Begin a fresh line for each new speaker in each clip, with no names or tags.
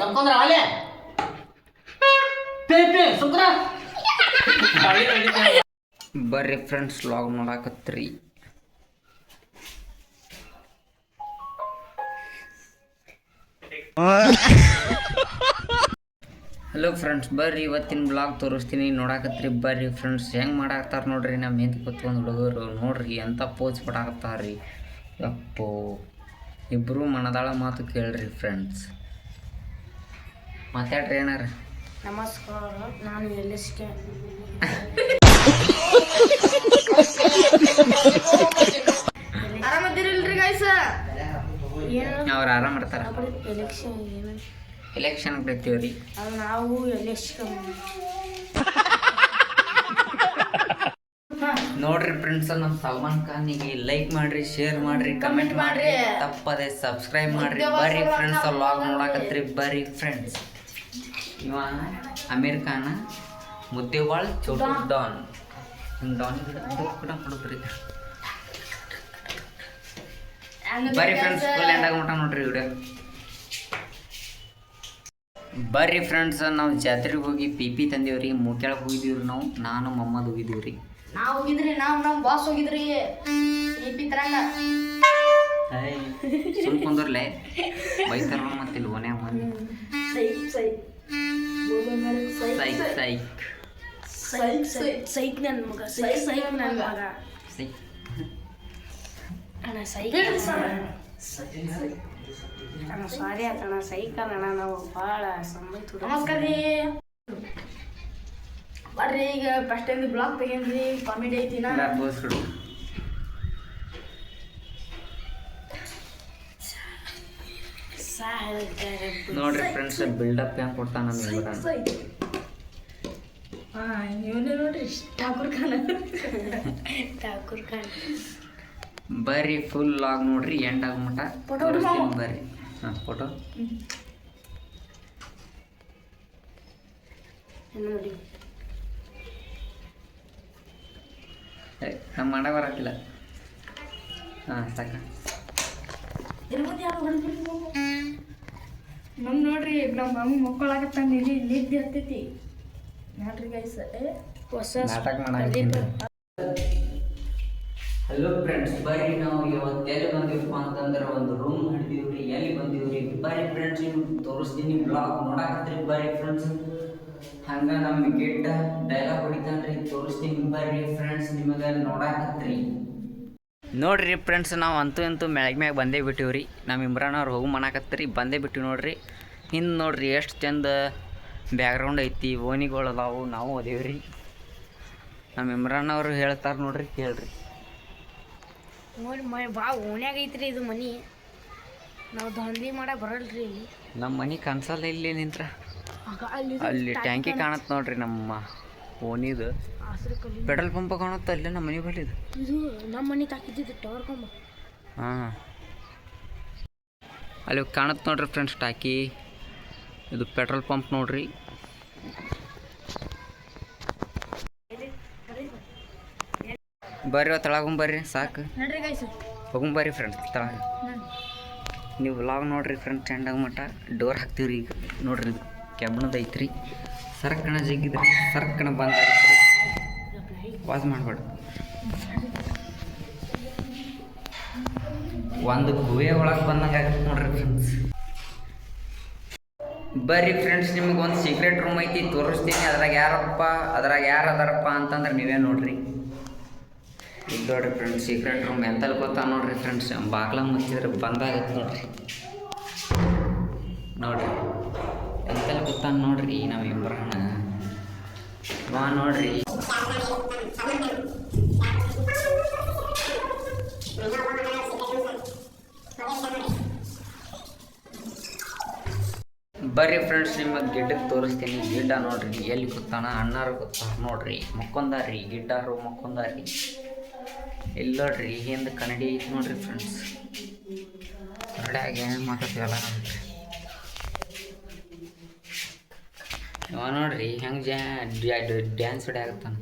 ಸಂಕೊಂದ್ರ ಅಲೆ ಸುಂದ್ರ ಬರ್ರಿ friends log ನೋಡಾಕತ್ರಿ. Hello friends, ಬರ್ರಿ ಇವತ್ತಿನ ಬ್ಲಾಗ್ ತೋರಿಸ್ತೀನಿ, ನೋಡಾಕತ್ರಿ. ಬರ್ರಿ ಫ್ರೆಂಡ್ಸ್, ಹೆಂಗೆ ಮಾಡಾಕತ್ತಾರ ನೋಡ್ರಿ. ನಮ್ಮ ಹಿಂದೆ ಕೂತ್ಕೊಂಡು ಹುಡುಗರು ನೋಡ್ರಿ ಎಂಥ ಪೋಸ್ ಕೊಡಾಕತ್ತಾರ್ರಿ. ಯಪ್ಪೋ, ಇಬ್ಬರು ಮನದಾಳ ಮಾತು ಕೇಳ್ರಿ ಫ್ರೆಂಡ್ಸ್. ಮಾತಾಡ್ರಿ ಏನಾರ.
ನಮಸ್ಕಾರ, ನಾನು ಎಲ್ಲಿಸ್ಕೆ ಆರಾಮದಿರಿಲ್ರಿ ಗೈಸ?
ಅವ್ರು ಆರಾಮ ಇರ್ತಾರ. ಎಲೆಕ್ಷನ್ ಬಿಡ್ತೀವ್ರಿ
ನಾವು ಎಲೆಕ್ಷನ್
ನೋಡ್ರಿ ಫ್ರೆಂಡ್ಸ್. ನಮ್ಮ ಸಲ್ಮಾನ್ ಖಾನಿಗೆ ಲೈಕ್ ಮಾಡ್ರಿ, ಶೇರ್ ಮಾಡ್ರಿ, ಕಮೆಂಟ್ ಮಾಡ್ರಿ, ತಪ್ಪದೆ ಸಬ್ಸ್ಕ್ರೈಬ್ ಮಾಡ್ರಿ. ಬರ್ರಿ ಫ್ರೆಂಡ್ಸ್, ಲಾಗ್ ನೋಡಾಕತ್ರಿ. ಬರ್ರಿ ಫ್ರೆಂಡ್ಸ್, ಇವ ಅಮೀರ್ ಖಾನ ಮುದ್ದೆವಾಳ್ ಚೋಟು ಡಾನ್. ಡಾನ್ ಕೊಡ್ರಿ. ಬರ್ರಿ ಫ್ರೆಂಡ್ಸ್, ಫುಲ್ ಎಂಡಾಗ ಮಟ ನೋಡ್ರಿ ವಿಡಿಯೋ. ಬರ್ರಿ ಫ್ರೆಂಡ್ಸ್, ನಾವು ಜಾತ್ರೆಗೆ ಹೋಗಿ ಪಿ ತಂದೇವ್ರಿ. ಮುಕ್ಯಾಳಕ್ಕೆ ಹೋಗಿದ್ದೀವ್ರಿ ನಾವು, ನಾನು ಮಮ್ಮದ್ ಹೋಗಿದ್ದೀವ್ರಿ.
ನಾವು ಹೋಗಿದ್ರಿ, ನಮ್ಮ ಬಾಸ್ ಹೋಗಿದ್ರಿ. ಪಿ ತರಂಗ
ಸುಮ್ಕೊಂಡ್ರಲ್ಲೇ ಬೈತಾರ ಮತ್ತಿಲ್ಲ ಓನ್ಯಾಗ ಮಂದಿ.
ಸೈಕ್ ನನ್ನ ಮಗ, ಸೈಕ್ ನನ್ನ ಮಗ. ಅಣ್ಣ ಸೈಕ್ ಅಣ್ಣ, ಸಾರಿ ಅಣ್ಣ, ಸೈಕ್ ಅಣ್ಣ, ನಾವು ಭಾಳ ಸಂಬಂಧ. ನಮಸ್ಕಾರ ರೀ. ಬರ್ರಿ, ಈಗ ಫಸ್ಟ್ ಟೈಮ್ ಬ್ಲಾಗ್ ತೆಗೇನ್ರಿ, ಕಾಮಿಡಿ ಐತಿನ.
ನೋಡ್ರಿ ಫ್ರೆಂಡ್ಸ್, ಬಿಲ್ಡಪ್ ಹೆಂಗ್ ಕೊಡ್ತಾನ
ಇವನೇ ನೋಡ್ರಿ, ಠಾಕೂರ್ ಖಾನ್.
ಬರ್ರಿ ಫುಲ್ ಲಾಗ್ ನೋಡ್ರಿ, ಎಂಡ್ ಆಗಮಟ ಬರ್ರಿ. ಹಾಂ, ಫೋಟೋ
ನೋಡಿ.
ನಮ್ಮ ಮಾಡ ಬರಕ್ಕಿಲ್ಲ. ಹಾಂ, ಸಾಕ.
ನಮ್ಮ ನೋಡ್ರಿ, ನಮ್ಮ ಮಮ್ಮಿ ಮಕ್ಕಳಾಗತ್ತ ನಿದ್ದೆ ಹತ್ತೈತಿ ನೋಡ್ರಿ ಗೈಸ್. ಹೊಸ
ನಾಟಕ ಮಾಡಾಕತ್ತೀನಿ. ಹಲೋ ಫ್ರೆಂಡ್ಸ್, ಬರ್ರಿ ನಾವು ಇವತ್ತು ಎಲ್ಲಿ ಬಂದಿವಪ್ಪ ಅಂತಂದ್ರೆ ಒಂದು ರೂಮ್ ಹಿಡಿದೀವ್ರಿ. ಎಲ್ಲಿ ಬಂದೀವ್ರಿ? ಬರ್ರಿ ಫ್ರೆಂಡ್ಸ್, ನಿಮ್ಗೆ ತೋರಿಸ್ತೀನಿ, ಬ್ಲಾಗ್ ನೋಡಾಕತ್ರಿ. ಬರ್ರಿ ಫ್ರೆಂಡ್ಸ್, ಹಂಗೆ ನಮ್ಮ ಗಿಡ್ಡ ಡೈಲಾಗ್ ಹೊಡಿತಾನ್ರಿ, ತೋರಿಸ್ತೀನಿ. ಬರ್ರಿ ಫ್ರೆಂಡ್ಸ್, ನಿಮಗೆ ನೋಡಾಕತ್ರಿ. ನೋಡ್ರಿ ಫ್ರೆಂಡ್ಸ್, ನಾವು ಅಂತೂ ಮ್ಯಾಗ ಬಂದೇ ಬಿಟ್ಟಿವ್ರಿ. ನಮ್ಮ ಇಮ್ರಾನ್ ಅವ್ರು ಹೋಗಿ ಮಾಡಾಕತ್ರಿ, ಬಂದೇ ಬಿಟ್ಟಿವಿ ನೋಡ್ರಿ. ಹಿಂದೆ ನೋಡ್ರಿ ಎಷ್ಟು ಚಂದ ಬ್ಯಾಕ್ಗ್ರೌಂಡ್ ಐತಿ, ಓಣಿಗಳು ಅದಾವು, ನಾವು ಅದೇವ್ರಿ. ನಮ್ಮ ಇಮ್ರಾನ್ ಅವರು ಹೇಳ್ತಾರೆ ನೋಡ್ರಿ, ಕೇಳ್ರಿ.
ನೋಡಿ ಭಾಳ ಓಣ್ಯಾಗ ಐತ್ರಿ ಇದು ಮನೆ. ನಾವು ದಂಧೆ ಮಾಡಕ್ಕೆ ಬರಲ್ರಿ.
ನಮ್ಮ ಮನೆ ಕನ್ಸಲ್ಲ ಇಲ್ಲಿ ನಿಂತ್ರ. ಅಲ್ಲಿ ಟ್ಯಾಂಕಿ ಕಾಣತ್ತೆ ನೋಡ್ರಿ, ನಮ್ಮ ಓಣಿದು ಪೆಟ್ರೋಲ್ ಪಂಪ್ ಕಾಣುತ್ತೆ ಅಲ್ಲೇ ನಮ್ಮ ಮನೆ ಬಳಿದು.
ಇದು ನಮ್ಮ ಮನೆ ತಾಕಿದ್ದು ಟವರ್ ಕಂಬ.
ಹಾಂ, ಅಲ್ಲಿ ಕಾಣುತ್ತೆ ನೋಡ್ರಿ ಫ್ರೆಂಡ್ಸ್ ಟಾಕಿ. ಇದು ಪೆಟ್ರೋಲ್ ಪಂಪ್ ನೋಡ್ರಿ. ಬರ್ರಿ ತಳಗೊಂಬರ್ರಿ, ಸಾಕು ಹೋಗೊಂಬರ್ರಿ ಫ್ರೆಂಡ್ಸ್ ತಳಗ. ನೀವು ವ್ಲಾಗ್ ನೋಡ್ರಿ ಫ್ರೆಂಡ್ಸ್, ಚೆಂಡಾಗ ಮಟ್ಟ ಡೋರ್ ಹಾಕ್ತೀವ್ರಿ. ಈಗ ನೋಡ್ರಿ, ಇದು ಕೆಬ್ಬಣದ ಐತ್ರಿ. ಸರ್ಕಣ ಜಗ್ಗಿದ್ರಿ, ಸರ್ಕಣ ಬಂದ ವಾಸ್ ಮಾಡಬೇಡ. ಒಂದು ಗುಹೆ ಒಳಗೆ ಬಂದಂಗೆ ಆಗತ್ತೆ ನೋಡ್ರಿ ಫ್ರೆಂಡ್ಸ್. ಬರ್ರಿ ಫ್ರೆಂಡ್ಸ್, ನಿಮಗೆ ಒಂದು ಸೀಕ್ರೆಟ್ ರೂಮ್ ಐತಿ, ತೋರಿಸ್ತೀನಿ. ಅದ್ರಾಗ ಯಾರು ಅದಾರಪ್ಪ ಅಂತಂದ್ರೆ ನೀವೇ ನೋಡ್ರಿ. ಇದು ನೋಡ್ರಿ ಫ್ರೆಂಡ್ಸ್, ಸೀಕ್ರೆಟ್ ರೂಮ್ ಎಂತಲ್ಲಿ ಗೊತ್ತಾ ನೋಡ್ರಿ ಫ್ರೆಂಡ್ಸ್. ಬಾಗ್ಲ ಮುಚ್ಚಿದ್ರೆ ಬಂದಾಗತ್ತೆ ನೋಡ್ರಿ. ನೋಡ್ರಿ ಎಂತಲ್ಲಿ ಗೊತ್ತಾ ನೋಡ್ರಿ, ನಾವು ಇಮ್ರಾನ ವಾ ನೋಡ್ರಿ. ಬರ್ರಿ ಫ್ರೆಂಡ್ಸ್, ನಿಮಗೆ ಗಿಡ್ಡಕ್ಕೆ ತೋರಿಸ್ತೀನಿ. ಗಿಡ್ಡ ನೋಡ್ರಿ ಎಲ್ಲಿ ಗೊತ್ತಾನ, ಅಣ್ಣಾರು ಗೊತ್ತಾರ ನೋಡ್ರಿ. ಮಕ್ಕೊಂದಾರ್ರಿ ಗಿಡ್ಡಾರು, ಮಕ್ಕೊಂದಾರ್ರಿ. ಇಲ್ಲಿ ನೋಡ್ರಿ, ಹಿಂದೆ ಕನ್ನಡಿ ಐತಿ ನೋಡ್ರಿ ಫ್ರೆಂಡ್ಸ್. ಕನ್ನಡಿಯಾಗ ಏನೇನು ಮಾತಾಡ್ತೀವಲ್ಲ ನೋಡ್ರಿ. ಇವ ನೋಡ್ರಿ ಹೆಂಗೆ ಡ್ಯಾನ್ಸ್ ಹೊಡ್ಯಾಗತ್ತಾನ.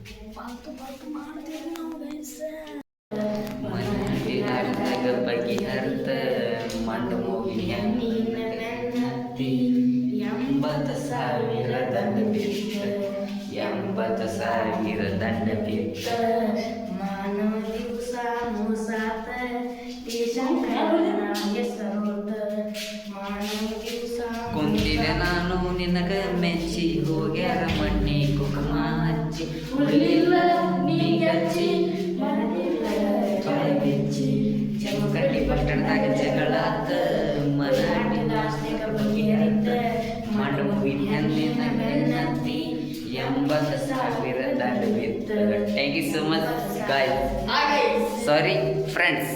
ಬಗೆಹರ್ತ ಮಂಡ 80,000 ದಂಡ ಬಿತ್ತ
ಮಾನವ ದಿವಸ ಮೋಸಾತ ದೇಶಂಕರನ ಹೆಸರೋತ ಮಾನವ ದಿವಸ
ಕುಂತಿದೆ ನಾನು ನಿನಗ ಮೆಚ್ಚಿ ಹೋಗ್ಯಾರ ಮಣ್ಣಿ ಕುಕುಮ ಹಚ್ಚಿ ಉಳಿಲಿಲ್ಲ ನೀ ಗಚ್ಚಿ ಮರದಿಲ್ಲ ತೊಳೆ ಬೆಚ್ಚಿ ಜಮಕಟ್ಟಿ ಪಟ್ಟಣದಾಗ ಜಗಳಾತ ಮನಾಟಿ ಲಾಸ್ಟಿಗ ಬಗೆಹರಿತ ಮಾಡುವಿ ಹೆಣ್ಣಿನ ಬೆನ್ನತ್ತಿ 80,000 ದಂಡ ಬಿತ್ತ. Thank you so much guys. Sorry friends.